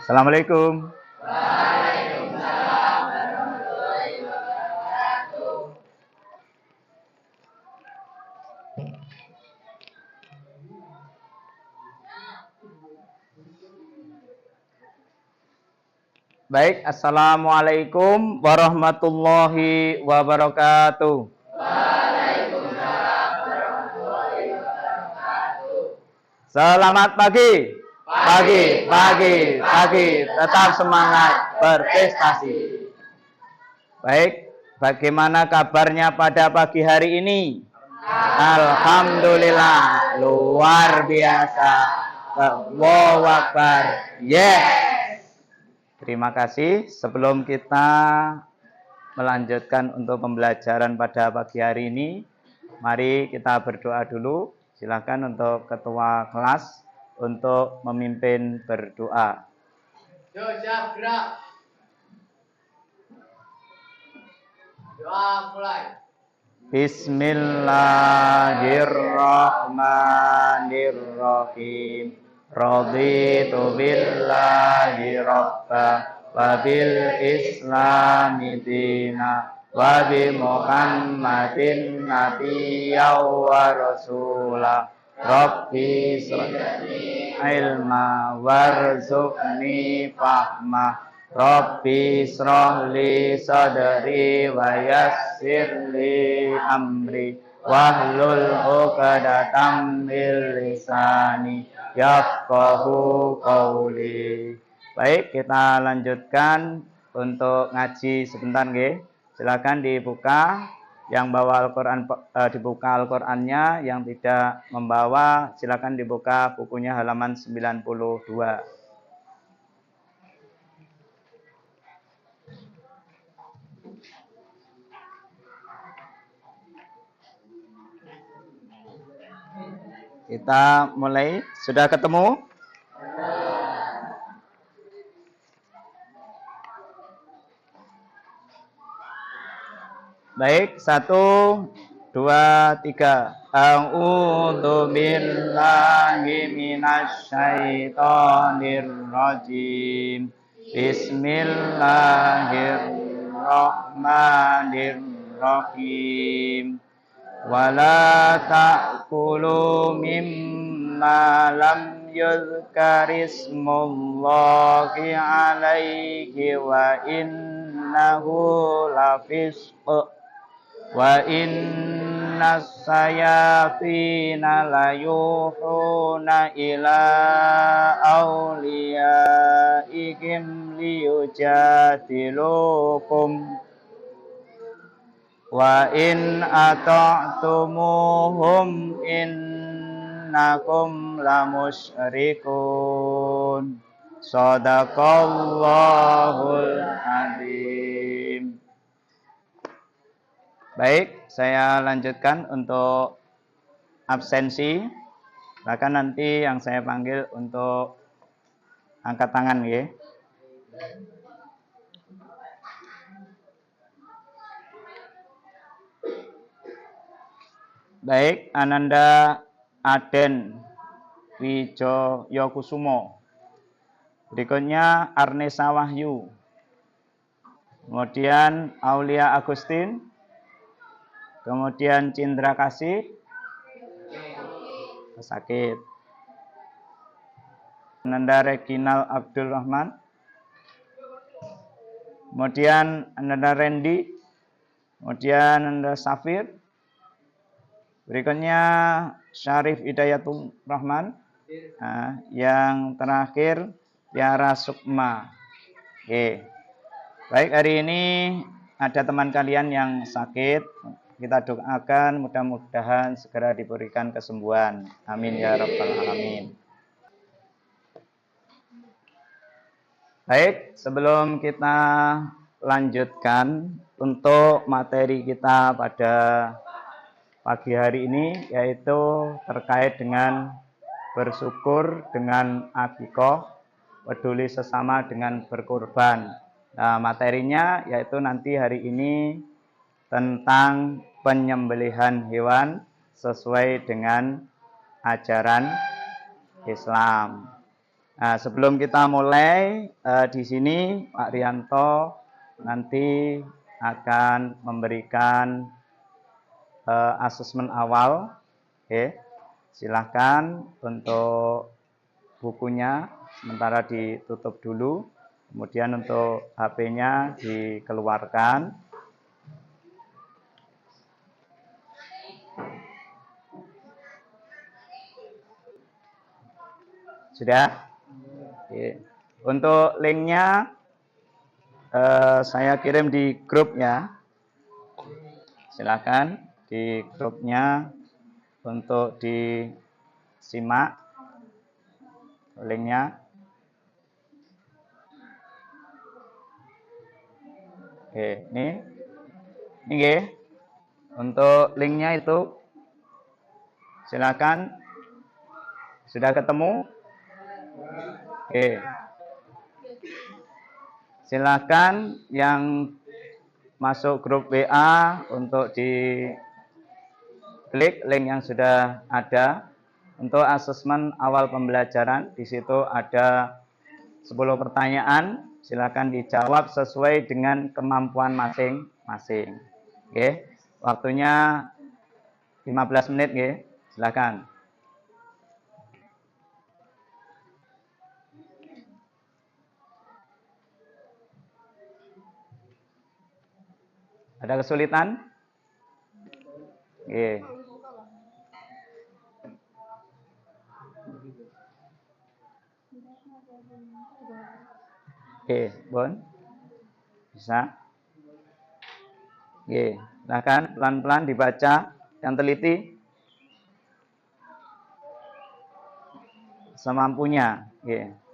Assalamualaikum. Baik, assalamualaikum warahmatullahi wabarakatuh. Selamat pagi. Pagi. Tetap semangat berprestasi. Baik, bagaimana kabarnya pada pagi hari ini? Alhamdulillah, luar biasa. Allahu Akbar. Yes. Terima kasih. Sebelum kita melanjutkan untuk pembelajaran pada pagi hari ini, mari kita berdoa dulu. Silakan untuk ketua kelas untuk memimpin berdoa. Siap, gerak. Doa mulai. Bismillahirrahmanirrahim. Raditu billahi rabba wa bil islami dina wa bi Muhammadin nabiyya wa rasula. Rabbi shrahli ilma warzuqni fahma. Rabbi shrahli sadri wa yassirli amri wahlul 'uqdatam min lisani yafqahu qawli. Baik, kita lanjutkan untuk ngaji sebentar nggih. Silakan dibuka yang bawa Al-Qur'an dibuka Al-Qur'annya, yang tidak membawa silakan dibuka bukunya halaman 92. Kita mulai. Sudah ketemu? Baik, 1, 2, 3. A'udzu billahi minasy syaithanir rajim. Bismillahirrahmanirrahim. Wala ta'kulu mimma lam yuzkarismullahi alaihi wa innahu lafisq wa innas sayatina layuhuna ila awliyaihim liyujadilukum wa in ata'tumuhum innakum lamusyrikun. Shadaqallahul azim. Baik, saya lanjutkan untuk absensi. Bahkan nanti yang saya panggil untuk angkat tangan ya. Baik, Ananda Aden Wijoyokusumo. Berikutnya Arnesa Wahyu. Kemudian Aulia Agustin. Kemudian Cindra Kasih. Sakit. Ananda Reginal Abdul Rahman. Kemudian Ananda Randy. Kemudian Ananda Safir. Berikutnya Syarif Hidayatul Rahman. Nah, yang terakhir Tiara Sukma. Oke. Baik, hari ini ada teman kalian yang sakit. Kita doakan mudah-mudahan segera diberikan kesembuhan. Amin ya rabbal alamin. Baik, sebelum kita lanjutkan untuk materi kita pada pagi hari ini, yaitu terkait dengan bersyukur dengan akikoh, peduli sesama dengan berkorban. Nah, materinya yaitu nanti hari ini tentang penyembelihan hewan sesuai dengan ajaran Islam. Nah, sebelum kita mulai di sini Pak Rianto nanti akan memberikan asesmen awal. Oke. Silahkan untuk bukunya sementara ditutup dulu. Kemudian untuk HP-nya dikeluarkan. Sudah? Oke. Untuk linknya saya kirim di grup ya. Silakan di grupnya untuk disimak linknya. Oke, ini nggih. Untuk linknya itu silakan. Sudah ketemu? Oke. Silakan yang masuk grup WA untuk diklik link yang sudah ada untuk asesmen awal pembelajaran. Di situ ada 10 pertanyaan, silakan dijawab sesuai dengan kemampuan masing-masing. Oke. Waktunya 15 menit nggih. Silakan. Ada kesulitan? Nggih. Oke, Bon. Bisa? Oke, silakan pelan-pelan dibaca yang teliti semampunya. Oke.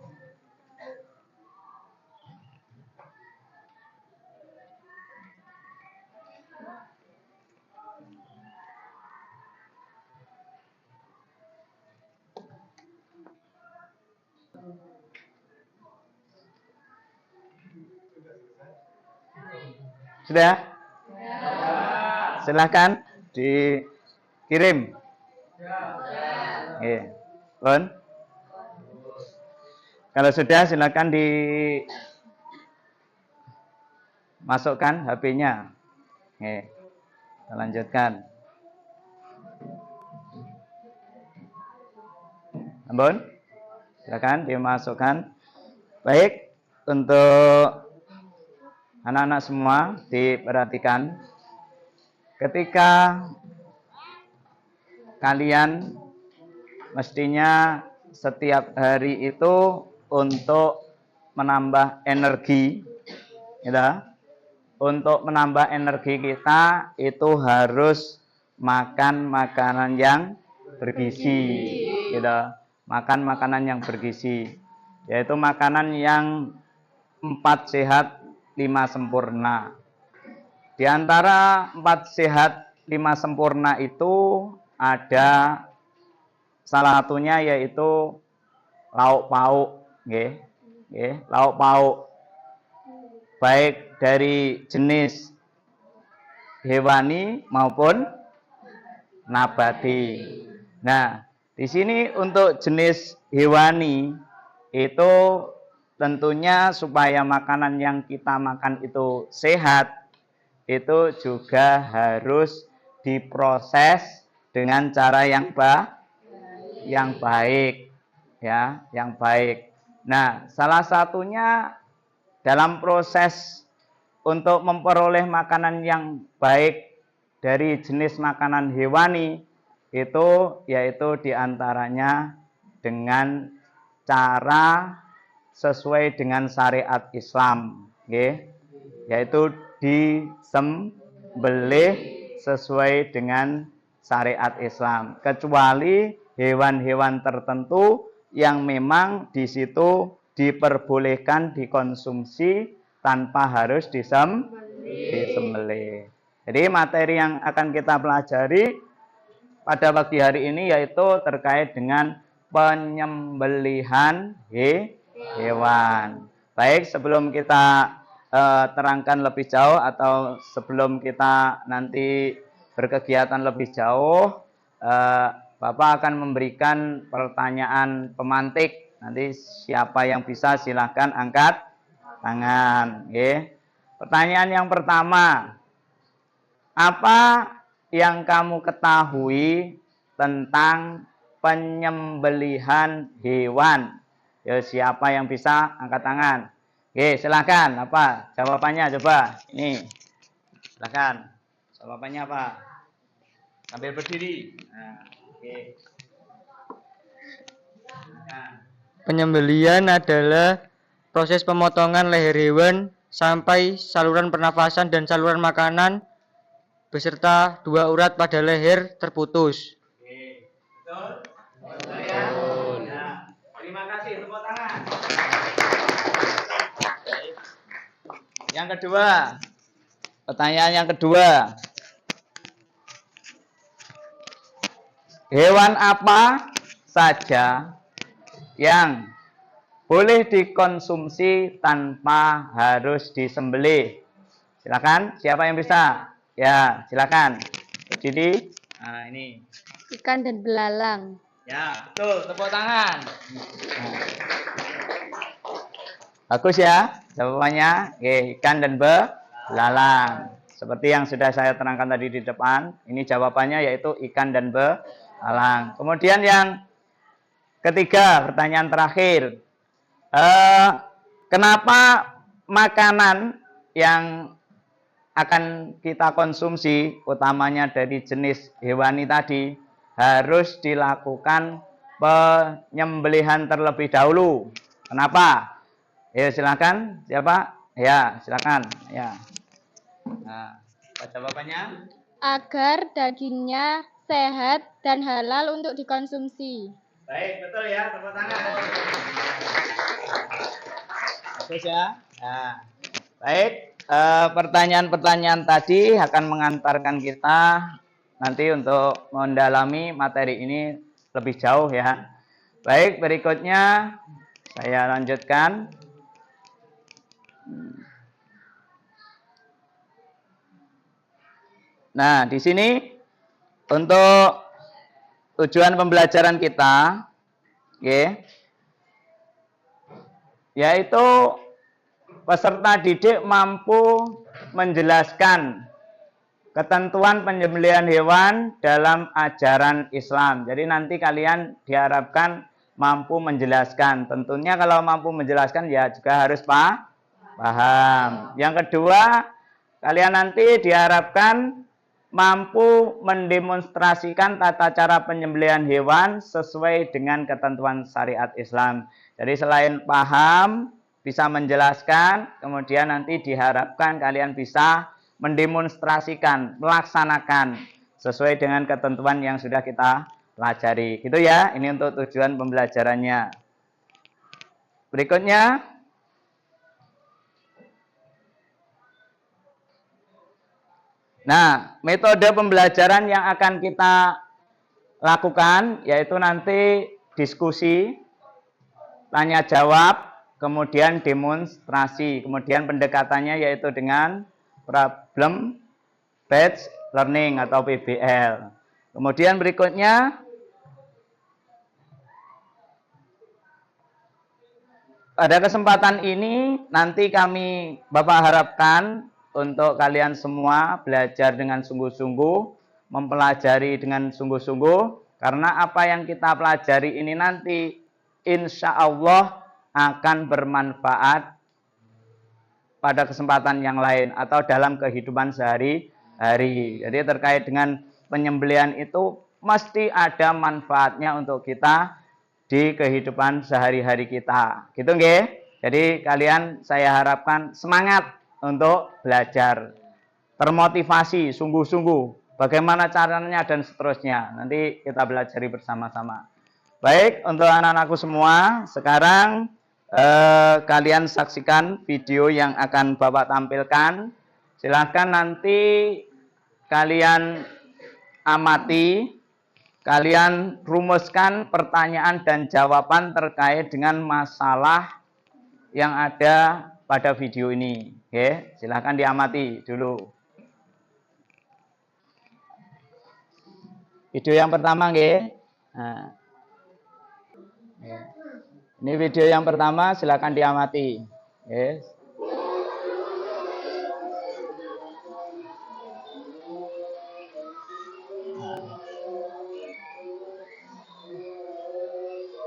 Sudah? Silakan dikirim. Oke. Bon. Kalau sudah silakan dimasukkan HP-nya. Oke. Kita lanjutkan. Bon. Silakan dimasukkan. Baik, untuk anak-anak semua diperhatikan. Ketika kalian mestinya setiap hari itu untuk menambah energi, gitu. Untuk menambah energi kita itu harus makan makanan yang bergizi, gitu. Makan makanan yang bergizi, yaitu makanan yang 4 sehat 5 sempurna. Di antara 4 sehat 5 sempurna itu ada salah satunya yaitu lauk pauk, nggih. Nggih, lauk pauk baik dari jenis hewani maupun nabati. Nah, di sini untuk jenis hewani itu tentunya supaya makanan yang kita makan itu sehat, itu juga harus diproses dengan cara yang baik, ya, yang baik. Nah, salah satunya dalam proses untuk memperoleh makanan yang baik dari jenis makanan hewani itu yaitu diantaranya dengan cara sesuai dengan syariat Islam, okay? Yaitu disembelih sesuai dengan syariat Islam, kecuali hewan-hewan tertentu yang memang di situ diperbolehkan dikonsumsi tanpa harus disembelih. Jadi materi yang akan kita pelajari pada pagi hari ini yaitu terkait dengan penyembelihan hewan. Baik, sebelum kita terangkan lebih jauh atau sebelum kita nanti berkegiatan lebih jauh, Bapak akan memberikan pertanyaan pemantik Nanti siapa yang bisa silahkan angkat tangan. Nggih. Pertanyaan yang pertama, apa yang kamu ketahui tentang penyembelihan hewan? Ya, siapa yang bisa angkat tangan? Oke, silakan. Apa jawabannya? Coba. Ini. Silakan. Jawabannya apa? Sambil berdiri. Nah, oke. Silakan. Penyembelihan adalah proses pemotongan leher hewan sampai saluran pernafasan dan saluran makanan beserta dua urat pada leher terputus. Oke. Betul? Betul ya? Ya. Terima kasih. Tepuk tangan. Yang kedua. Pertanyaan yang kedua. Hewan apa saja yang boleh dikonsumsi tanpa harus disembelih? Silakan, siapa yang bisa? Ya, silakan. Berdiri. Nah, ini. Ikan dan belalang. Ya, betul. Tepuk tangan. Nah. Bagus ya jawabannya. Oke, ikan dan belalang. Seperti yang sudah saya terangkan tadi di depan, ini jawabannya yaitu ikan dan belalang. Kemudian yang ketiga, pertanyaan terakhir. Kenapa makanan yang akan kita konsumsi, utamanya dari jenis hewani tadi, harus dilakukan penyembelihan terlebih dahulu? Kenapa? Ya, silakan. Siapa? Ya, silakan. Ya. Nah, apa jawabannya? Agar dagingnya sehat dan halal untuk dikonsumsi. Baik, betul ya. Tepuk tangan. Bagus ya. Nah, baik. Pertanyaan-pertanyaan tadi akan mengantarkan kita nanti untuk mendalami materi ini lebih jauh ya. Baik, berikutnya saya lanjutkan. Nah, di sini untuk tujuan pembelajaran kita, yaitu peserta didik mampu menjelaskan ketentuan penyembelihan hewan dalam ajaran Islam. Jadi nanti kalian diharapkan mampu menjelaskan. Tentunya kalau mampu menjelaskan ya juga harus paham. Yang kedua, kalian nanti diharapkan mampu mendemonstrasikan tata cara penyembelihan hewan sesuai dengan ketentuan syariat Islam. Jadi selain paham, bisa menjelaskan, kemudian nanti diharapkan kalian bisa mendemonstrasikan, melaksanakan sesuai dengan ketentuan yang sudah kita pelajari. Gitu ya, ini untuk tujuan pembelajarannya. Berikutnya, nah, metode pembelajaran yang akan kita lakukan yaitu nanti diskusi, tanya jawab, kemudian demonstrasi, kemudian pendekatannya yaitu dengan problem based learning atau PBL. Kemudian berikutnya pada kesempatan ini nanti kami Bapak harapkan untuk kalian semua belajar dengan sungguh-sungguh, mempelajari dengan sungguh-sungguh, karena apa yang kita pelajari ini nanti insya Allah akan bermanfaat pada kesempatan yang lain atau dalam kehidupan sehari-hari. Jadi terkait dengan penyembelihan itu mesti ada manfaatnya untuk kita di kehidupan sehari-hari kita. Gitu nggih? Jadi kalian saya harapkan semangat untuk belajar, termotivasi sungguh-sungguh bagaimana caranya dan seterusnya. Nanti kita belajari bersama-sama. Baik, untuk anak-anakku semua, sekarang kalian saksikan video yang akan Bapak tampilkan. Silahkan nanti kalian amati, kalian rumuskan pertanyaan dan jawaban terkait dengan masalah yang ada pada video ini. Oke, silahkan diamati dulu. Video yang pertama, nggih. Nah. Ini video yang pertama, silakan diamati. Yes.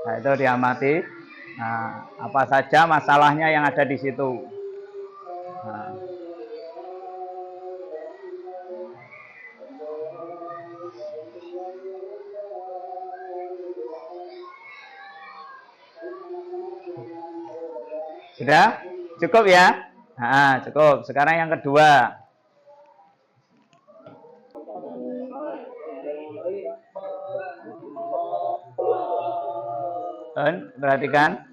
Nah, itu diamati. Nah, apa saja masalahnya yang ada di situ. Nah. Sudah? Cukup ya? Nah, cukup. Sekarang yang kedua. Perhatikan.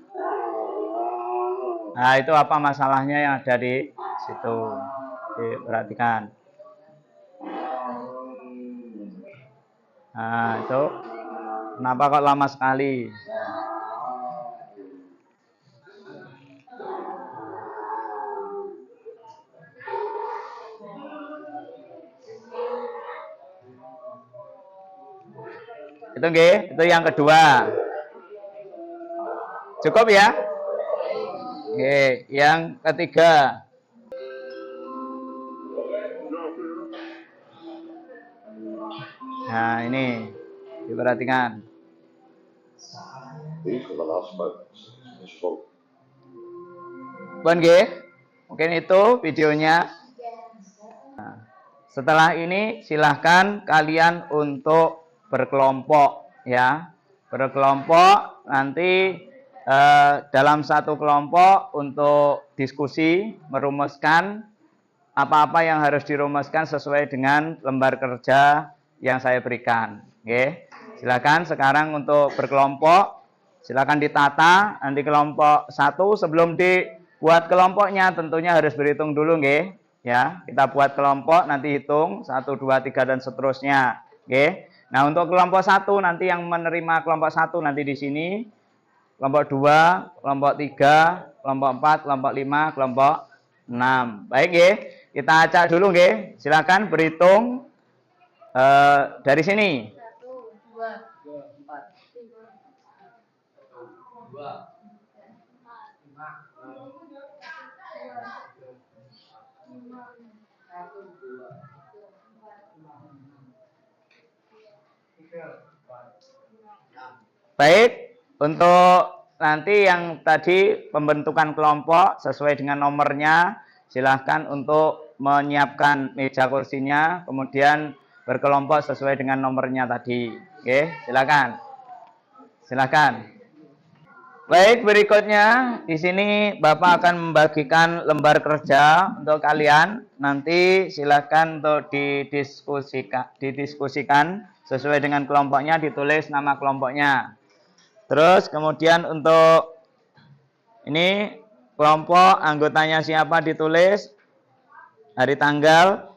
Nah, itu apa masalahnya yang ada di situ. Perhatikan. Nah, itu kenapa kok lama sekali? Itu nggih, itu yang kedua. Cukup ya? Oke, yang ketiga. Nah, ini diperhatikan. Bon, nggih. Mungkin itu videonya. Nah, setelah ini silahkan kalian untuk berkelompok ya. Berkelompok nanti dalam satu kelompok untuk diskusi merumuskan apa-apa yang harus dirumuskan sesuai dengan lembar kerja yang saya berikan. Oke. Silakan sekarang untuk berkelompok. Silakan ditata. Nanti kelompok 1 sebelum dibuat kelompoknya tentunya harus berhitung dulu, nggih. Ya, kita buat kelompok nanti hitung 1 2 3 dan seterusnya. Oke. Nah, untuk kelompok 1 nanti yang menerima kelompok 1 nanti di sini. Kelompok 2, kelompok 3, kelompok 4, kelompok 5, kelompok 6. Baik, nggih. Kita acak dulu, nggih. Silakan berhitung dari sini. 1, 2, 4, 2, 5, Baik, untuk nanti yang tadi pembentukan kelompok sesuai dengan nomornya, silahkan untuk menyiapkan meja kursinya, kemudian berkelompok sesuai dengan nomornya tadi. Oke, silakan. Silakan. Baik, berikutnya di sini Bapak akan membagikan lembar kerja untuk kalian. Nanti silakan untuk didiskusikan sesuai dengan kelompoknya, ditulis nama kelompoknya. Terus kemudian untuk ini kelompok anggotanya siapa ditulis, hari tanggal,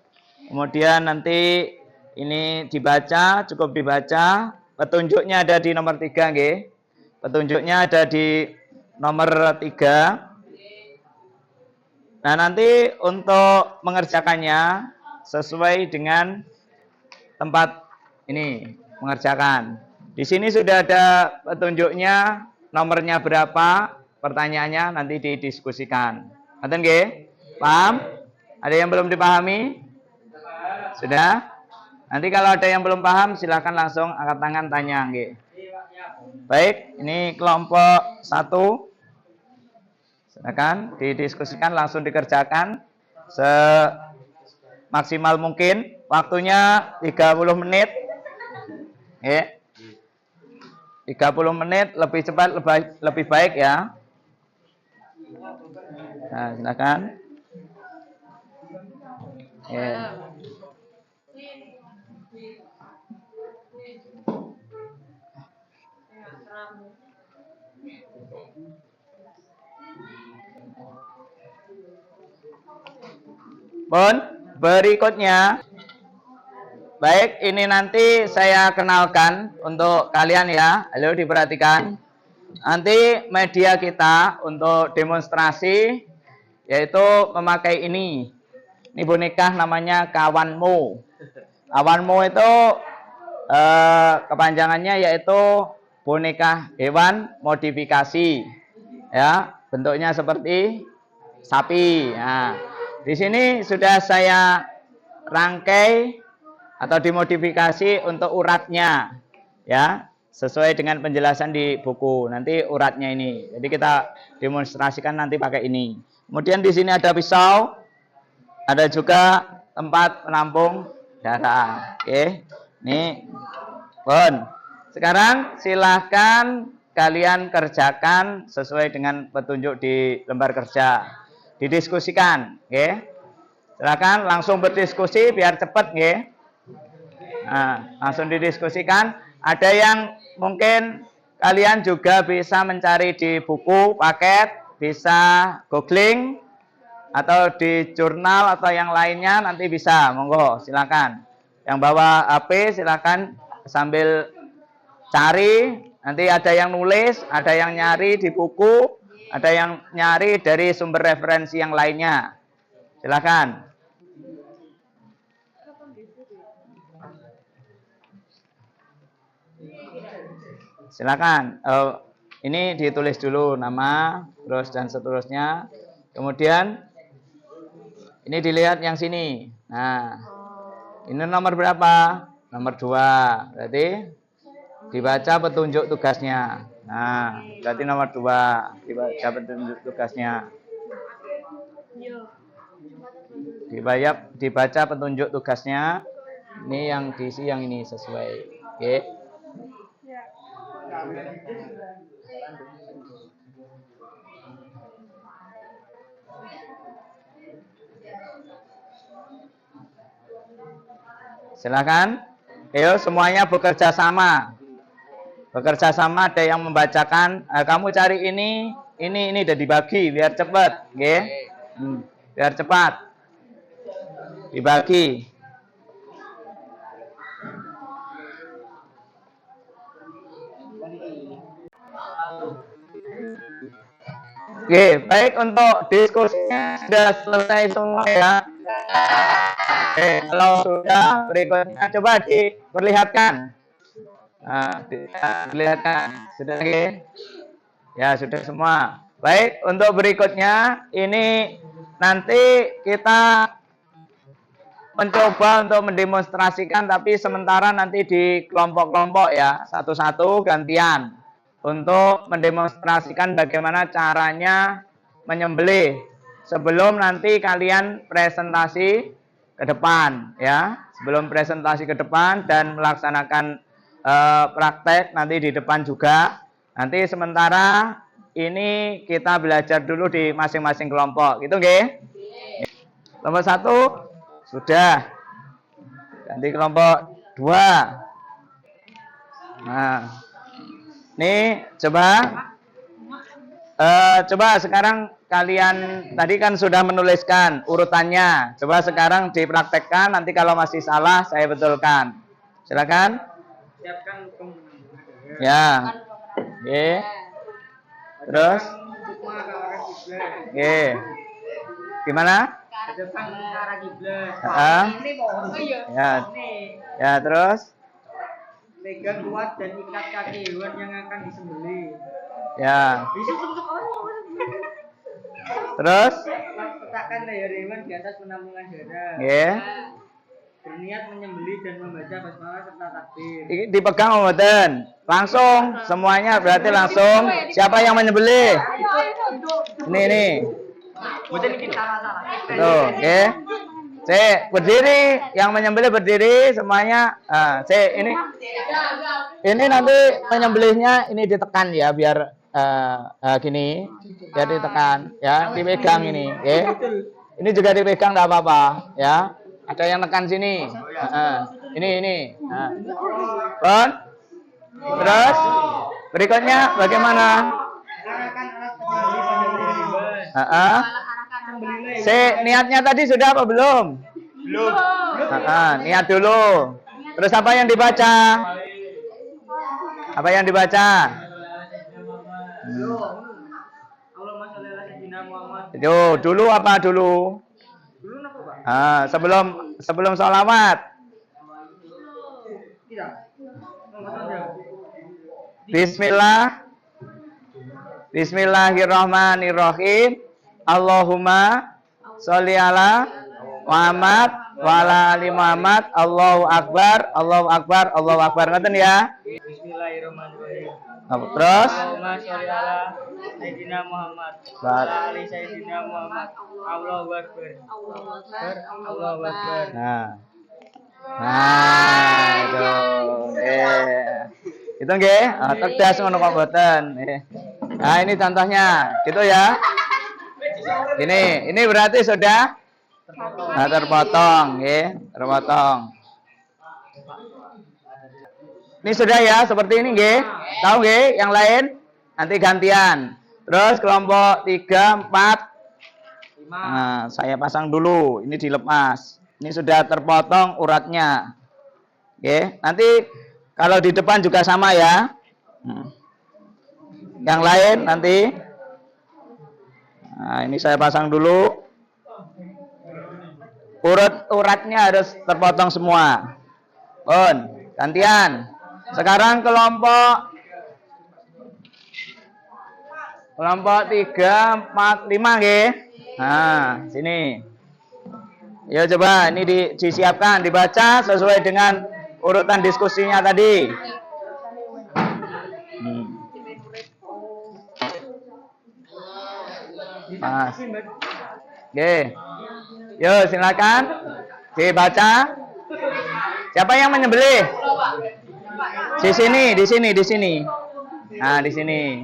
kemudian nanti ini dibaca, cukup dibaca, petunjuknya ada di nomor 3, nggih. Petunjuknya ada di nomor 3. Nah, nanti untuk mengerjakannya sesuai dengan tempat ini mengerjakan. Di sini sudah ada petunjuknya, nomornya berapa, pertanyaannya nanti didiskusikan. Ngoten nggih? Paham? Ada yang belum dipahami? Sudah? Nanti kalau ada yang belum paham silakan langsung angkat tangan tanya, nggih. Baik, ini kelompok 1. Silakan didiskusikan, langsung dikerjakan semaksimal mungkin. Waktunya 30 menit. 30 menit, lebih cepat lebih baik ya. Nah, silakan. Pun berikutnya, baik, ini nanti saya kenalkan untuk kalian ya. Halo, diperhatikan. Nanti media kita untuk demonstrasi yaitu memakai ini. Ini boneka namanya Kawanmu. Kawanmu itu kepanjangannya yaitu boneka hewan modifikasi. Ya, bentuknya seperti sapi. Nah, di sini sudah saya rangkai atau dimodifikasi untuk uratnya. Ya, sesuai dengan penjelasan di buku. Nanti uratnya ini. Jadi kita demonstrasikan nanti pakai ini. Kemudian di sini ada pisau. Ada juga tempat penampung darah. Oke. Nih. Bon. Sekarang silahkan kalian kerjakan sesuai dengan petunjuk di lembar kerja. Didiskusikan, oke. Silakan langsung berdiskusi biar cepat, oke. Nah, langsung didiskusikan. Ada yang mungkin kalian juga bisa mencari di buku, paket, bisa googling atau di jurnal atau yang lainnya nanti bisa, monggo silakan. Yang bawa HP silakan sambil cari, nanti ada yang nulis, ada yang nyari di buku, ada yang nyari dari sumber referensi yang lainnya. Silakan. Silakan. Ini ditulis dulu nama, terus dan seterusnya. Kemudian ini dilihat yang sini. Nah, ini nomor berapa? Nomor 2. Berarti dibaca petunjuk tugasnya. Nah, berarti nomor 2. Dibaca petunjuk tugasnya. Dibaca petunjuk tugasnya. Ini yang diisi yang ini sesuai. Oke. Silakan. Ayo semuanya bekerja sama. Bekerja sama, ada yang membacakan. Kamu cari ini udah dibagi biar cepat, oke? Biar cepat. Dibagi. Oke, baik, untuk diskusinya sudah selesai semua ya. Oke, kalau sudah, berikutnya coba diperlihatkan. Nah, diperlihatkan. Sudah oke? Ya, sudah semua. Baik, untuk berikutnya ini nanti kita mencoba untuk mendemonstrasikan, tapi sementara nanti di kelompok-kelompok ya, satu-satu gantian untuk mendemonstrasikan bagaimana caranya menyembelih sebelum nanti kalian presentasi ke depan ya, sebelum presentasi ke depan dan melaksanakan praktek nanti di depan juga. Nanti sementara ini kita belajar dulu di masing-masing kelompok, gitu nggih? Kelompok 1 sudah. Ganti kelompok 2. Nah, nih coba sekarang kalian tadi kan sudah menuliskan urutannya. Coba sekarang dipraktekkan, nanti kalau masih salah saya betulkan. Silakan. Siapkan Ya. Oke. Terus? Oke. Gimana? depan ke arah kiblat. Ya. Ya, terus? Pegang kuat dan ikat kaki hewan yang akan disembelih. Ya. Terus? Letakkan leher hewan di atas penampungan darah. Oke. Berniat menyembelih dan membaca basmalah serta takbir. Ini dipegang mboten? Langsung semuanya berarti langsung. Siapa yang menyembelih? Ini. Tuh, oke. Cek, berdiri, yang menyembelih berdiri semuanya. Cek, ini nanti penyembelihnya ini ditekan ya biar gini, biar ditekan ya, dipegang ini, oke. Ini juga dipegang enggak apa-apa ya. Ada yang tekan sini. Ini. Bon. Terus berikutnya bagaimana? Niatnya tadi sudah apa belum? Belum. Niat dulu. Terus apa yang dibaca? Apa yang dibaca? Yo, dulu apa dulu? Sebelum sholawat. Bismillahirrahmanirrahim. Allahumma sholli ala Muhammad wa ala ali Muhammad. Allahu akbar, Allahu akbar, Allahu akbar. Ngoten ya. Bismillahirrahmanirrahim. Terus Allahumma sholli ala Sayyidina Muhammad wa ala ali Sayyidina Muhammad. Allahu akbar. Allahu akbar. Nah, itu. Itu nggih, tegas ngono kok mboten. Nah, ini contohnya. Gitu ya. Ini berarti sudah terpotong, nggih, terpotong. Ini sudah ya, seperti ini nggih. Tahu nggih, yang lain nanti gantian. Terus kelompok 3, 4, 5. Nah, saya pasang dulu, ini dilepas. Ini sudah terpotong uratnya. Oke, nanti kalau di depan juga sama ya. Yang lain nanti. Nah, ini saya pasang dulu. Uratnya harus terpotong semua. Gantian. Sekarang kelompok 3, 4, 5 nggih. Nah, sini. Ya coba ini disiapkan, dibaca sesuai dengan urutan diskusinya tadi. Mas. Oke. Yo, silakan dibaca. Siapa yang menyembelih? Di sini. Nah, di sini.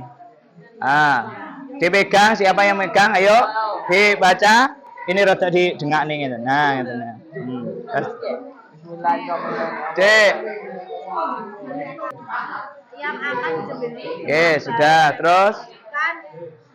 Dipegang, siapa yang megang? Ayo, dibaca. Ini rada didengak nih gitu. Nah, gitu. Yang akan disembelih. Oke, sudah. Terus? Kan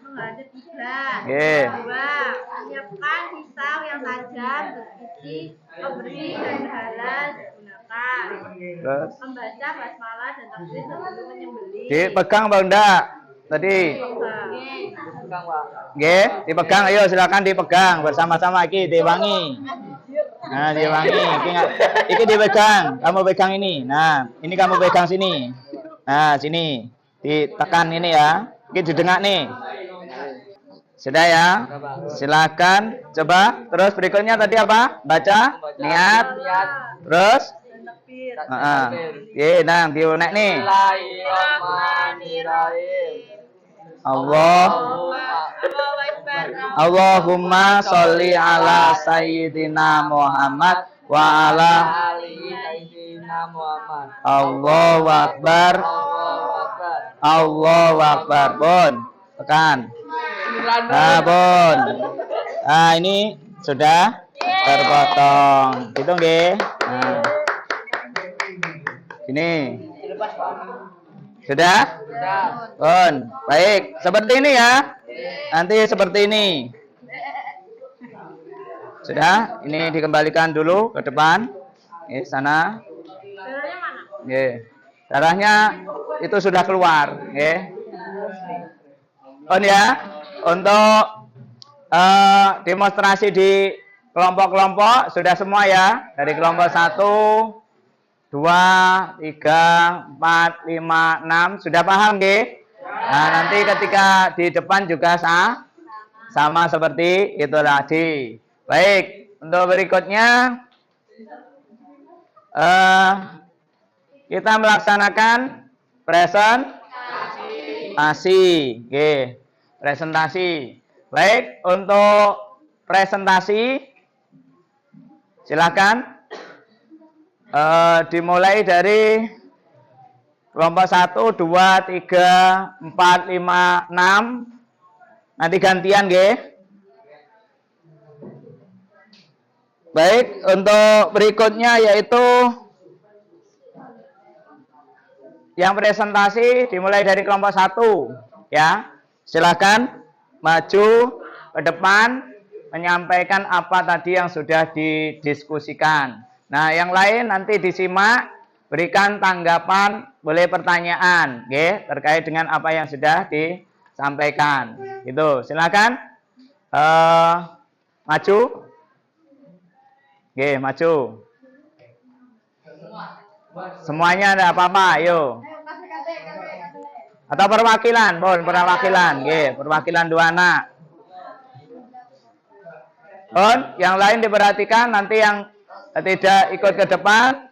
menghadap kiblat. Oke. 2. Menyiapkan pisau yang tajam berisi pemberi dan halal digunakan. Terus? Membaca basmalah dan takbir sebelum menyembelih. Dipegang Bang Ndak. Tadi. Nggih, dipegang. Ayo silakan dipegang bersama-sama iki diwangi. Nah, diwangi. Iki dipegang. Kamu pegang ini. Nah, ini kamu pegang sini. Nah, sini. Ditekan ini ya. Iki didengak nih. Sudah ya? Silakan coba. Terus berikutnya tadi apa? Baca niat. Terus nah, diunek nih. Allahumma sholli ala Sayyidina Muhammad wa ala Allahu akbar. Allahu akbar. Bon, tekan. Bon. Nah, ini sudah terpotong. Gitu nggih. Nah. Ini. Sudah? Bon, baik. Seperti ini ya. Nanti seperti ini. Sudah? Ini dikembalikan dulu ke depan. Sana. Darahnya mana? Darahnya itu sudah keluar. Ya. Untuk demonstrasi di kelompok-kelompok sudah semua ya. Dari kelompok 1, 2, 3, 4, 5, 6 sudah paham nggih? Nah, nanti ketika di depan juga sama seperti itu tadi. Baik, untuk berikutnya kita melaksanakan presentasi. Presentasi. Baik, untuk presentasi silakan dimulai dari kelompok 1, 2, 3, 4, 5, 6. Nanti gantian nggih. Baik, untuk berikutnya yaitu yang presentasi dimulai dari kelompok 1 ya. Silakan maju ke depan menyampaikan apa tadi yang sudah didiskusikan. Nah, yang lain nanti disimak, berikan tanggapan, boleh pertanyaan, terkait dengan apa yang sudah disampaikan. Gitu, silakan maju, maju. Semuanya ada apa-apa, ayo. Atau perwakilan, pun perwakilan, nggih, perwakilan dua anak. Pun yang lain diperhatikan, nanti yang tidak ikut ke depan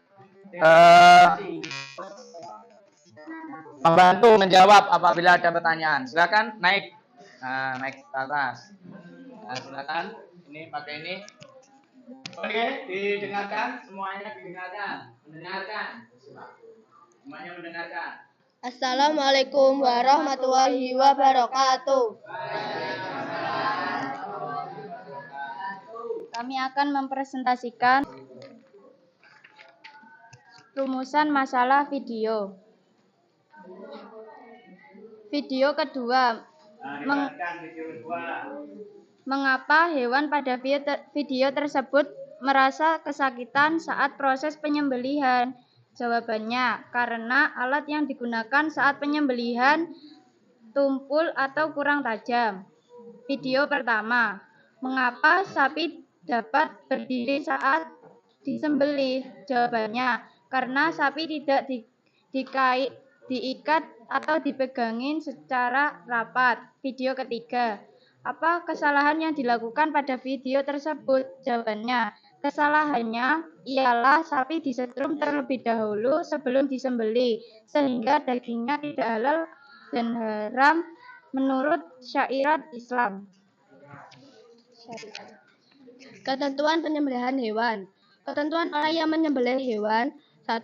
membantu menjawab apabila ada pertanyaan. Silakan naik, naik ke atas. Nah, silakan, ini pakai ini. Oke, didengarkan, semuanya didengarkan, mendengarkan, semuanya mendengarkan. Assalamualaikum warahmatullahi wabarakatuh. Kami akan mempresentasikan rumusan masalah video. Video kedua, mengapa hewan pada video tersebut merasa kesakitan saat proses penyembelihan? Jawabannya, karena alat yang digunakan saat penyembelihan tumpul atau kurang tajam. Video pertama, mengapa sapi dapat berdiri saat disembelih? Jawabannya, karena sapi tidak diikat atau dipegangin secara rapat. Video ketiga, apa kesalahan yang dilakukan pada video tersebut? Jawabannya, kesalahannya ialah sapi disetrum terlebih dahulu sebelum disembelih, sehingga dagingnya tidak halal dan haram menurut syariat Islam. Ketentuan penyembelihan hewan. Ketentuan orang yang menyembelih hewan. 1.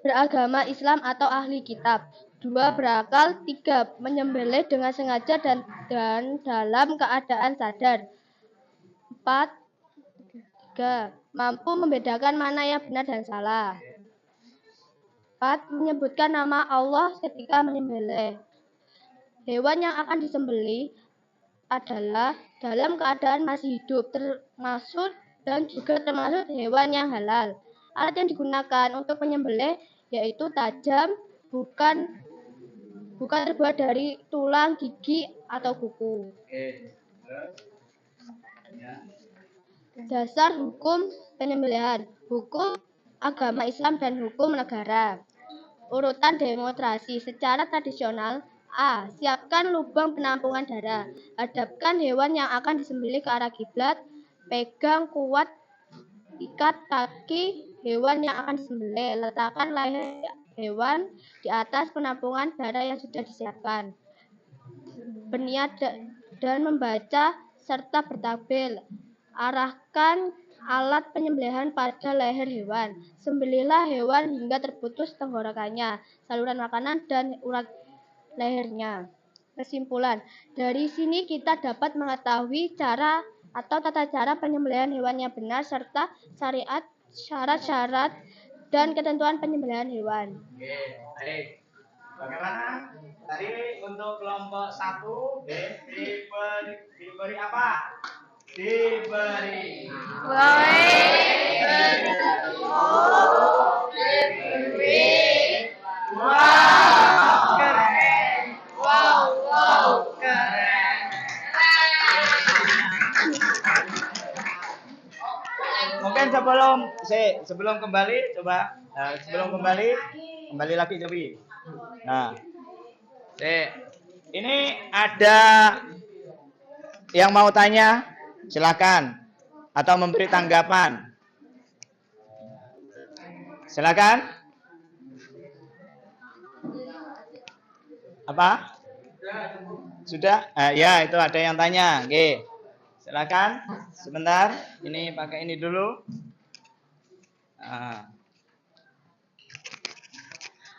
Beragama Islam atau ahli kitab. 2. Berakal. 3. Menyembelih dengan sengaja dan dalam keadaan sadar. 4. 3. Mampu membedakan mana yang benar dan salah. 4. Menyebutkan nama Allah ketika menyembelih. Hewan yang akan disembelih adalah dalam keadaan masih hidup, termasuk dan juga termasuk hewan yang halal. Alat yang digunakan untuk menyembelih yaitu tajam, bukan terbuat dari tulang, gigi, atau kuku. Dasar hukum penyembelihan. Hukum agama Islam dan hukum negara. Urutan demonstrasi secara tradisional. A. Siapkan lubang penampungan darah. Hadapkan hewan yang akan disembelih ke arah kiblat. Pegang kuat, ikat kaki hewan yang akan disembelih. Letakkan leher hewan di atas penampungan darah yang sudah disiapkan. Berniat dan membaca serta bertakbir. Arahkan alat penyembelihan pada leher hewan. Sembelihlah hewan hingga terputus tenggorokannya, saluran makanan, dan urat lehernya. Kesimpulan, dari sini kita dapat mengetahui cara atau tata cara penyembelihan hewan yang benar serta syariat, syarat-syarat, dan ketentuan penyembelihan hewan. Oke, baik. Bagaimana? Tadi untuk kelompok 1 diberi apa? Diberi. Mungkin sebelum kembali coba kembali lagi coba. Nah, ini ada yang mau tanya, silakan, atau memberi tanggapan. Silakan. Apa? Sudah? Ya, itu ada yang tanya. Oke. Silakan. Sebentar. Ini pakai ini dulu.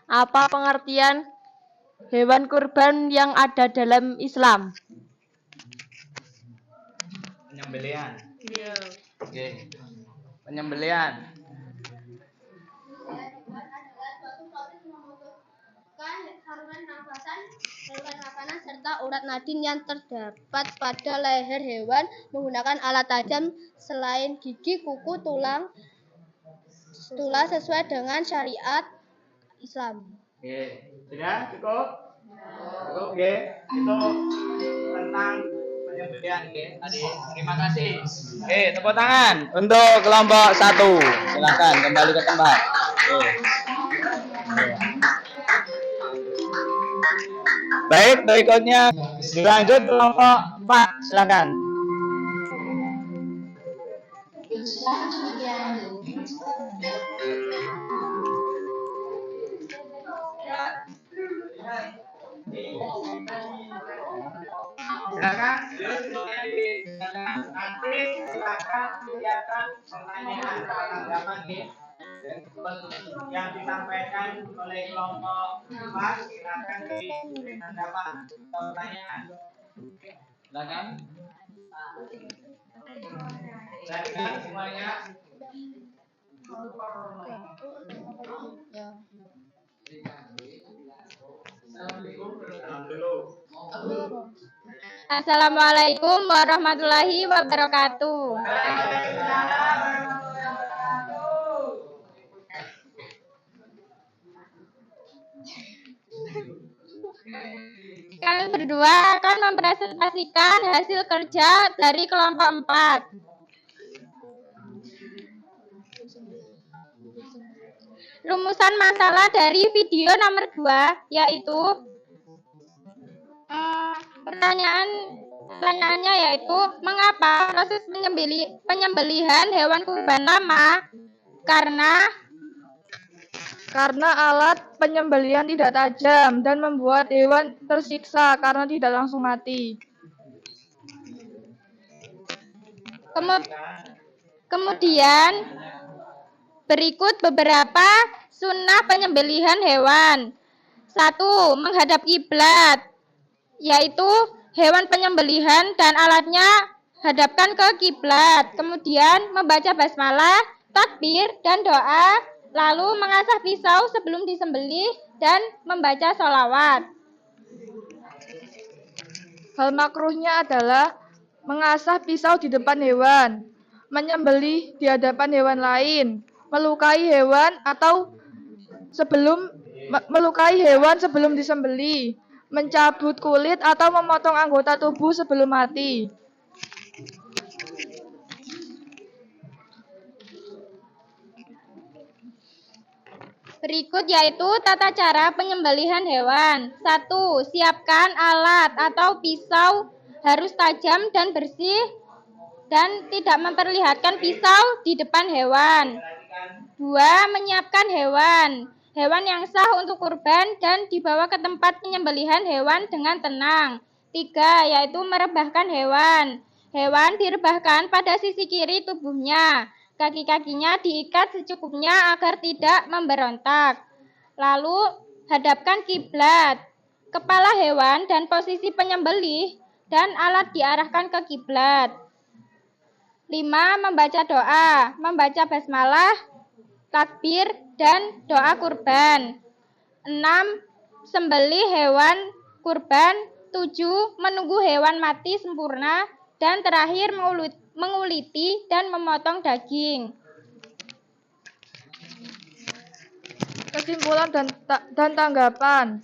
Apa pengertian hewan kurban yang ada dalam Islam? Penyembelihan. Iya. Oke. Penyembelihan. Saluran nafasan, saluran makanan, serta urat nadin yang terdapat pada leher hewan menggunakan alat tajam selain gigi, kuku, tulang sesuai dengan syariat Islam. Oke. Sudah cukup? Cukup, oke. Itu tentang penyembelihan, oke. Tadi terima kasih. Oke, tepuk tangan untuk kelompok 1. Silakan kembali ke tempat. Oke. Baik, berikutnya dilanjut kelompok 4, silakan. Silakan, nanti silakan kelihatan pertanyaan atau tanggapan yang disampaikan oleh kelompok 4, silakan diberi tanggapan atau pertanyaan. Silakan. Silakan semuanya. Assalamualaikum warahmatullahi wabarakatuh. Kami berdua akan mempresentasikan hasil kerja dari kelompok 4. Rumusan masalah dari video nomor 2 yaitu pertanyaannya yaitu mengapa proses penyembelihan hewan kurban lama? Karena alat penyembelihan tidak tajam dan membuat hewan tersiksa karena tidak langsung mati. Kemudian berikut beberapa sunnah penyembelihan hewan. 1. Menghadap kiblat, yaitu hewan penyembelihan dan alatnya hadapkan ke kiblat. Kemudian membaca basmalah, takbir, dan doa, lalu mengasah pisau sebelum disembelih dan membaca sholawat. Hal makruhnya adalah mengasah pisau di depan hewan, menyembelih di hadapan hewan lain, melukai hewan sebelum disembelih, mencabut kulit atau memotong anggota tubuh sebelum mati. Berikut yaitu tata cara penyembelihan hewan. 1. Siapkan alat atau pisau harus tajam dan bersih dan tidak memperlihatkan pisau di depan hewan. 2. Menyiapkan hewan yang sah untuk kurban dan dibawa ke tempat penyembelihan hewan dengan tenang. 3. Yaitu merebahkan hewan. Hewan direbahkan pada sisi kiri tubuhnya. Kaki-kakinya diikat secukupnya agar tidak memberontak. Lalu hadapkan kiblat. Kepala hewan dan posisi penyembelih dan alat diarahkan ke kiblat. 5. Membaca doa, membaca basmalah, takbir, dan doa kurban. 6. Sembelih hewan kurban. 7. Menunggu hewan mati sempurna. Dan terakhir menguliti dan memotong daging. Kesimpulan dan tanggapan.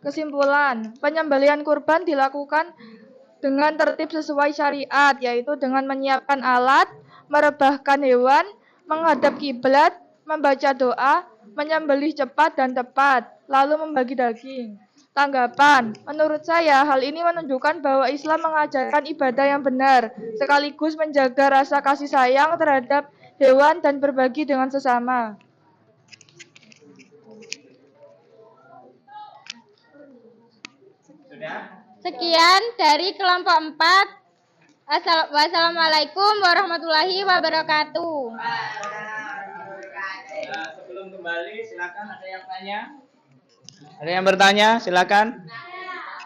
Kesimpulan, penyembelihan kurban dilakukan dengan tertib sesuai syariat, yaitu dengan menyiapkan alat, merebahkan hewan, menghadap kiblat, membaca doa, menyembelih cepat dan tepat, lalu membagi daging. Tanggapan, menurut saya hal ini menunjukkan bahwa Islam mengajarkan ibadah yang benar, sekaligus menjaga rasa kasih sayang terhadap hewan dan berbagi dengan sesama. Sekian dari kelompok 4. Wassalamualaikum warahmatullahi wabarakatuh. Sebelum kembali, silakan ada yang tanya. Ada yang bertanya, silakan.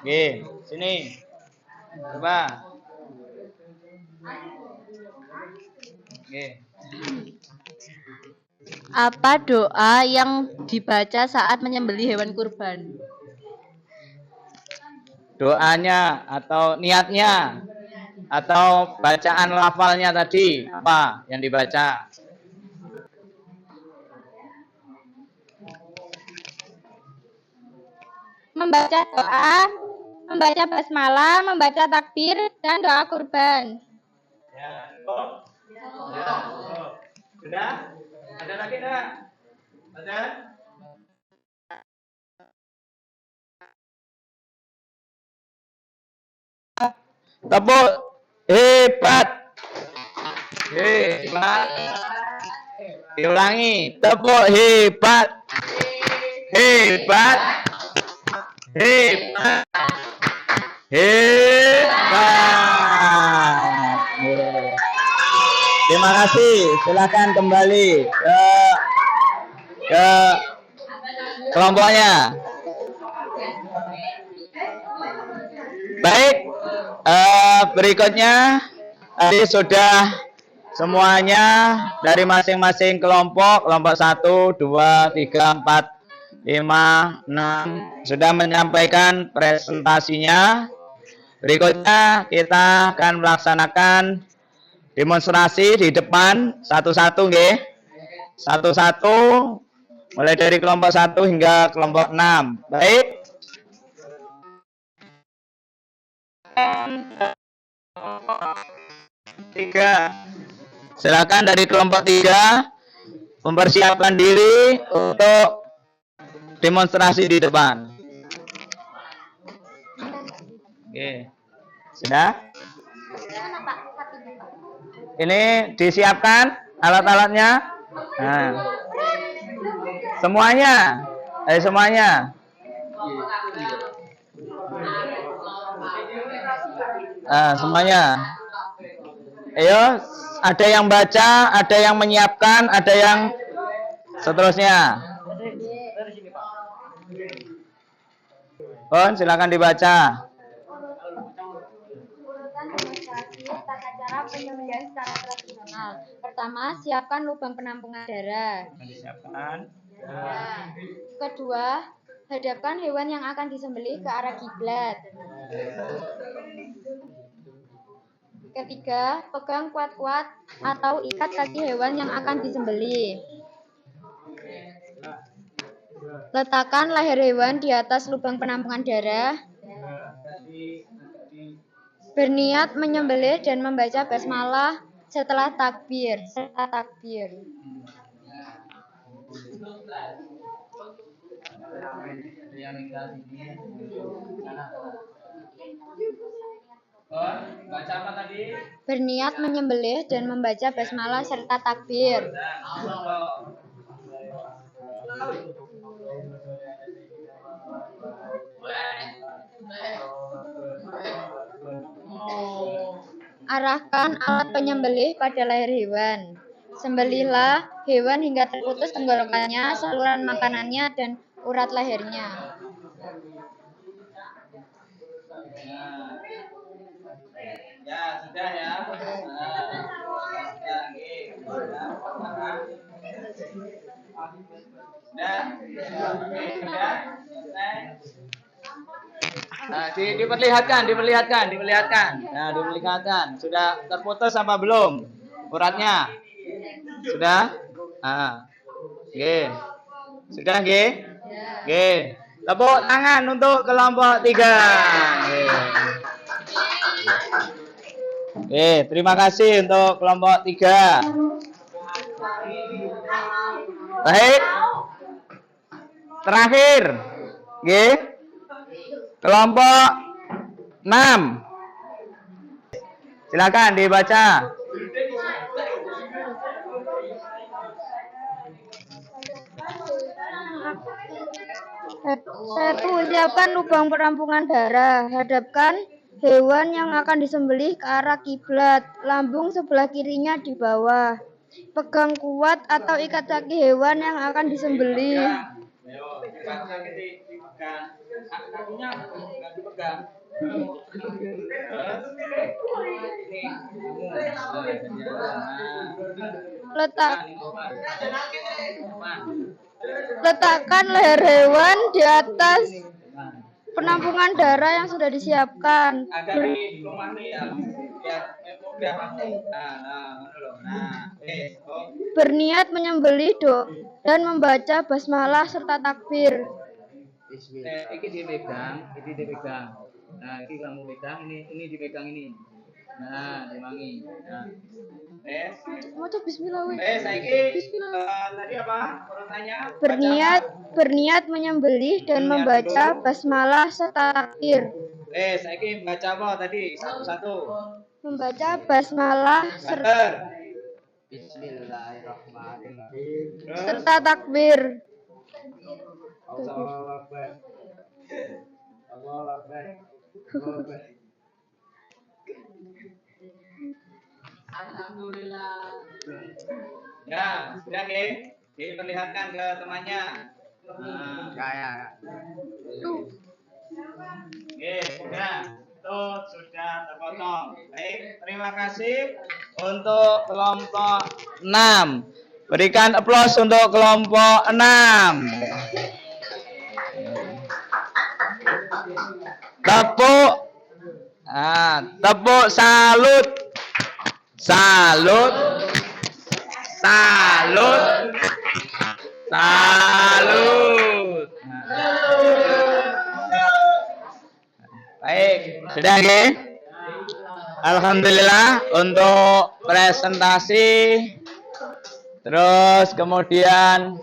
Oke, sini. Coba. Oke. Apa doa yang dibaca saat menyembelih hewan kurban? Doanya atau niatnya atau bacaan lafalnya tadi apa yang dibaca? Membaca doa, membaca basmalah, membaca takbir, dan doa kurban. Ya, sudah? Ada lagi enggak? Ada? Tepuk hebat. Hebat. Diulangi. Tepuk hebat. Hebat. Hebat. Hebat. Terima kasih. Silakan kembali ke kelompoknya. Baik, berikutnya tadi sudah semuanya dari masing-masing kelompok 1, 2, 3, 4, 5, 6 sudah menyampaikan presentasinya. Berikutnya kita akan melaksanakan demonstrasi di depan satu-satu nggih. Satu-satu mulai dari kelompok 1 hingga kelompok 6. Baik. Tiga. Silakan dari kelompok 3 mempersiapkan diri untuk demonstrasi di depan. Oke. Sudah? Ini disiapkan alat-alatnya. Nah. Semuanya. Semuanya. Semuanya. Ayo, ada yang baca, ada yang menyiapkan, ada yang seterusnya. Silakan dibaca. Tata cara penyembelihan secara tradisional. Pertama, siapkan lubang penampungan darah. Disiapkan. Kedua, hadapkan hewan yang akan disembelih ke arah kiblat. Ketiga, pegang kuat-kuat atau ikat kaki hewan yang akan disembelih. Letakkan leher hewan di atas lubang penampungan darah. Berniat menyembelih dan membaca basmalah setelah takbir. Baca apa tadi? Berniat menyembelih dan membaca basmalah serta takbir. Arahkan alat penyembelih pada leher hewan. Sembelihlah hewan hingga terputus tenggorokannya, saluran makanannya, dan urat lehernya. Ya, sudah ya. Nah, diperlihatkan. Nah, diperlihatkan. Sudah terputus apa belum? Uratnya. Sudah? Oke. Sudah, nggih? Oke. Tepuk tangan untuk kelompok 3. Oke, terima kasih untuk kelompok 3. Baik. Terakhir. Nggih. Kelompok 6. Silakan dibaca. Satu, siapkan lubang penampungan darah. Hadapkan hewan yang akan disembelih ke arah kiblat. Lambung sebelah kirinya di bawah. Pegang kuat atau ikat kaki hewan yang akan disembelih. Letakkan leher hewan di atas penampungan darah yang sudah disiapkan. Berniat menyembelih dan membaca basmalah serta takbir. Ini dipegang. Nah, ini kamu pegang, ini dipegang ini. Nah, dimangi. Nah. Maca bismillah. Saiki tadi apa urutannya? Berniat menyembelih dan membaca basmalah serta takbir. Saiki baca apa tadi? Satu-satu. Membaca basmalah Banter. Bismillahirrahmanirrahim. Terus serta takbir. Allahu Akbar. Allahu Akbar. Allahu Akbar. Ya, sudah nggih? Diperlihatkan ke temannya. Kayak. Oke, sudah. Itu sudah terpotong. Baik, terima kasih untuk kelompok 6. Berikan aplaus untuk kelompok 6. Tepuk. Tepuk salut. Salut. Salut. Salut. Baik, sudah nggih? Alhamdulillah untuk presentasi, terus kemudian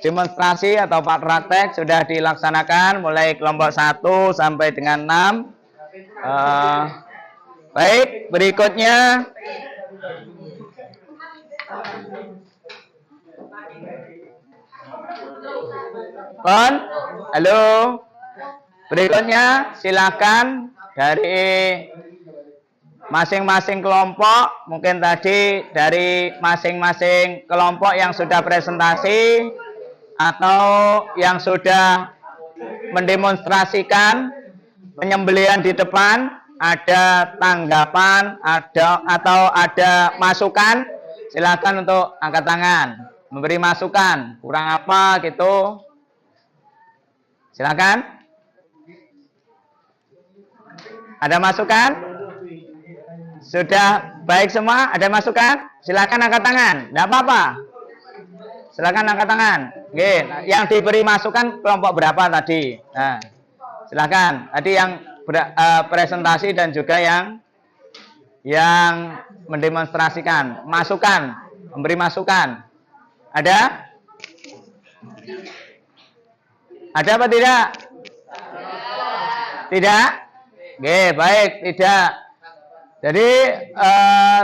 demonstrasi atau praktek sudah dilaksanakan mulai kelompok 1 sampai dengan 6. Baik, berikutnya halo. Berikutnya silakan dari masing-masing kelompok, mungkin tadi dari masing-masing kelompok yang sudah presentasi atau yang sudah mendemonstrasikan penyembelihan di depan, ada tanggapan, atau ada masukan, silakan untuk angkat tangan, memberi masukan, kurang apa gitu. Silakan. Ada masukan? Sudah baik semua? Ada masukan? Silakan angkat tangan. Tidak apa-apa. Silakan angkat tangan. Oke, yang diberi masukan kelompok berapa tadi? Nah, silakan. Tadi yang presentasi dan juga yang mendemonstrasikan. Masukan, memberi masukan. Ada? Ada apa tidak? Tidak? Oke, baik, tidak. Jadi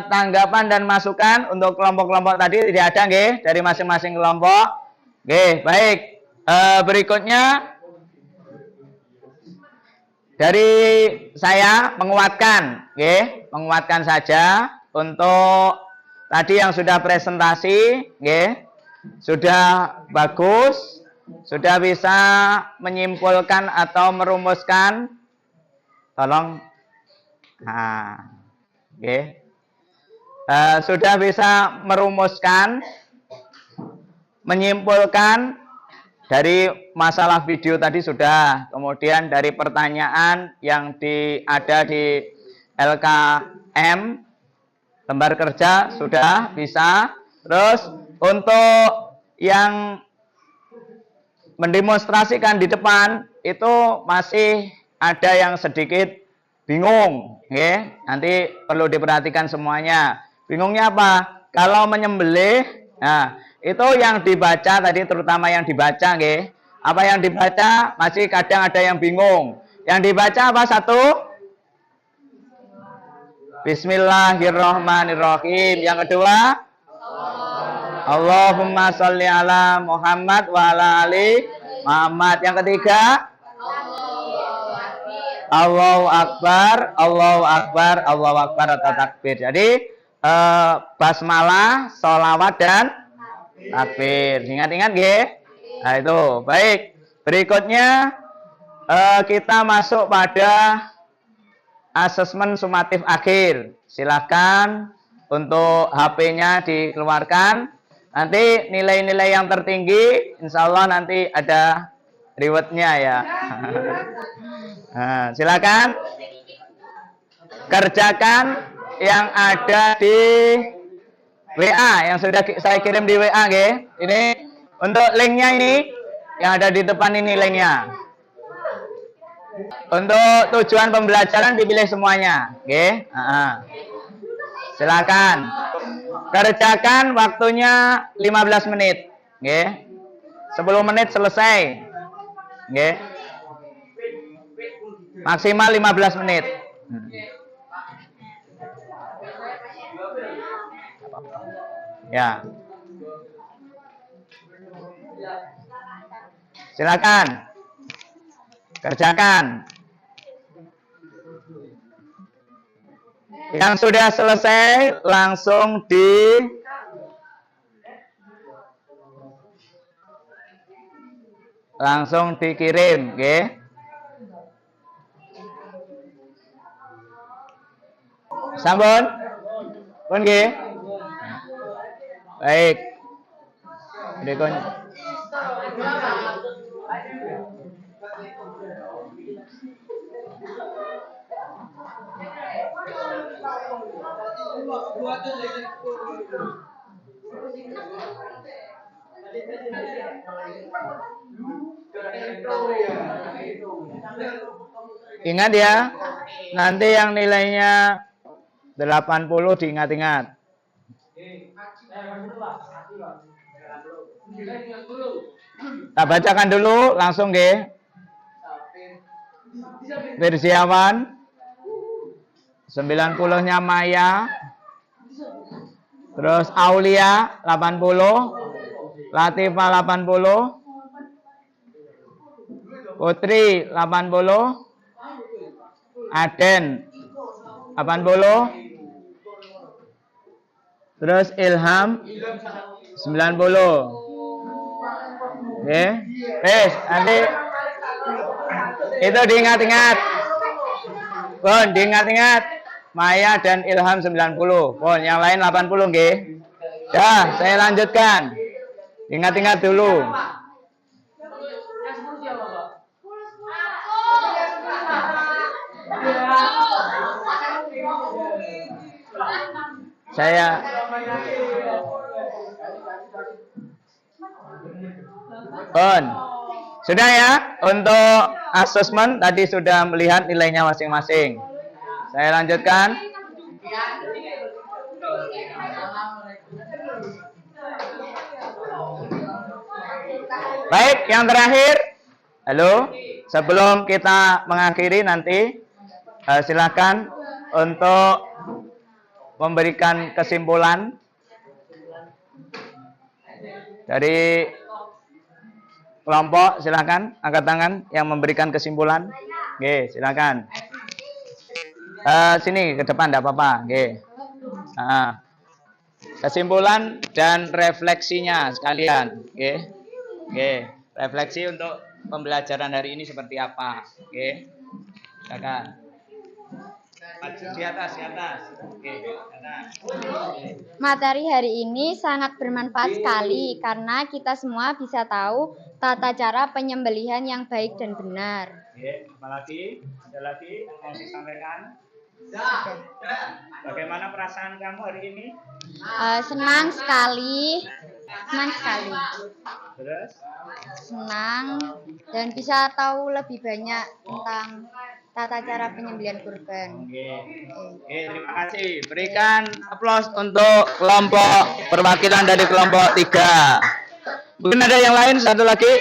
tanggapan dan masukan untuk kelompok-kelompok tadi tidak ada, nggih, dari masing-masing kelompok. Oke, baik. Berikutnya dari saya menguatkan, nggih, menguatkan saja untuk tadi yang sudah presentasi, nggih, sudah bagus, sudah bisa menyimpulkan atau merumuskan. Tolong, sudah bisa merumuskan, menyimpulkan dari masalah video tadi sudah, kemudian dari pertanyaan yang ada di LKM lembar kerja sudah bisa. Terus untuk yang mendemonstrasikan di depan itu masih ada yang sedikit bingung, ya. Nanti perlu diperhatikan semuanya. Bingungnya apa? Kalau menyembelih, nah, itu yang dibaca tadi, terutama yang dibaca, nggih. Apa yang dibaca masih kadang ada yang bingung. Yang dibaca apa? Satu? Bismillahirrahmanirrahim. Yang kedua? Allahumma sholli ala Muhammad wa ala ali Muhammad. Yang ketiga? Allahu Akbar, Allahu Akbar, Allahu Akbar atau takbir. Jadi basmalah, sholawat dan takbir. Ingat-ingat, nggih? Nah, itu. Baik. Berikutnya kita masuk pada asesmen sumatif akhir. Silakan untuk HP-nya dikeluarkan. Nanti nilai-nilai yang tertinggi, insya Allah nanti ada rewardnya ya. Nah, silakan kerjakan yang ada di WA yang sudah saya kirim di WA, nggih. Ini untuk linknya ini yang ada di depan ini linknya. Untuk tujuan pembelajaran dipilih semuanya, nggih. Silakan kerjakan, waktunya 15 menit, nggih. 10 menit selesai, nggih. Maksimal 15 menit. Ya. Silakan. Kerjakan. Yang sudah selesai langsung dikirim, nggih. Sampun? Pun nggih. Baik. Dikon. Ingat ya, nanti yang nilainya 80 diingat-ingat. Kita bacakan dulu langsung nggih. Firziawan 90-nya Maya. Terus Aulia 80, Latifah 80, Putri 80, Aden 80, terus Ilham 90. Oke, nanti itu diingat-ingat. Bon, diingat-ingat. Maya dan Ilham 90. Bon, yang lain 80 nggih. Ya, saya lanjutkan. Ingat-ingat dulu. Saya Bon. Sudah ya, untuk asesmen tadi sudah melihat nilainya masing-masing. Saya lanjutkan. Baik, yang terakhir. Halo, sebelum kita mengakhiri nanti, silakan untuk memberikan kesimpulan dari kelompok. Silakan angkat tangan yang memberikan kesimpulan. Oke, silakan. Sini ke depan, tidak apa-apa. Oke. Kesimpulan dan refleksinya sekalian. Oke. Oke. Refleksi untuk pembelajaran hari ini seperti apa? Oke. Silakan. Di atas. Oke, atas. Materi hari ini sangat bermanfaat sekali karena kita semua bisa tahu tata cara penyembelihan yang baik dan benar. Oke, apalagi? Ada lagi yang mau disampaikan? Bagaimana perasaan kamu hari ini? Senang sekali. Terus? Senang dan bisa tahu lebih banyak tentang tata cara penyembelihan kurban. Oke, terima kasih. Berikan aplaus untuk kelompok perwakilan dari kelompok 3. Mungkin ada yang lain, satu lagi.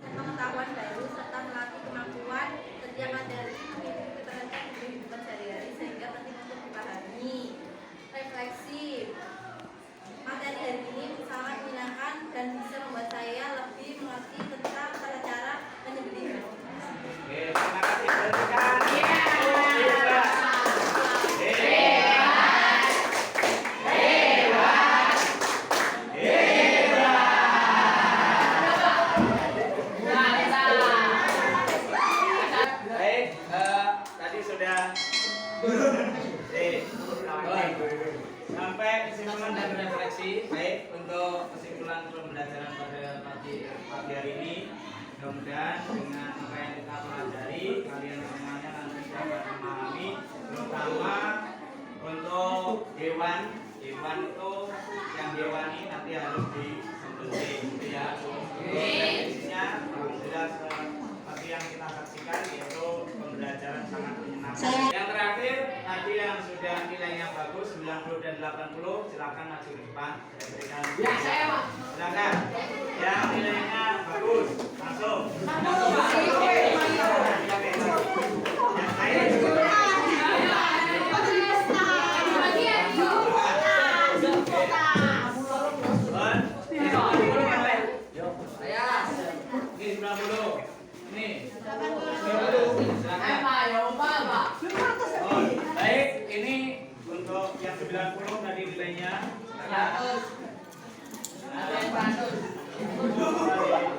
Pengetahuan baru serta melatih kemampuan setiap materi keterangan kehidupan sehari-hari sehingga penting untuk dipahami. Refleksi. Materi hari ini sangat menyenangkan dan bisa membuat saya lebih mengerti tentang tata cara penyembelihan. Oke, terima kasih. Berikan. Sampai kesimpulan dan refleksi. Baik, untuk kesimpulan pembelajaran pada pagi hari ini, mudah-mudahan dengan apa yang kita pelajari kalian semuanya nanti dapat memahami, terutama untuk hewan itu yang hewani nanti harus disembelih, gitu ya. Teknisnya sudah seperti yang kita saksikan, yaitu pembelajaran sangat menyenangkan. Yang terakhir tadi yang sudah nilainya bagus 90 dan 80, silakan maju ke depan. Saya berikan. Silakan. Yang nilainya bagus, masuk. Ini 90. Ini. Oh, baik, ini untuk yang 90 tadi nilainya. 100.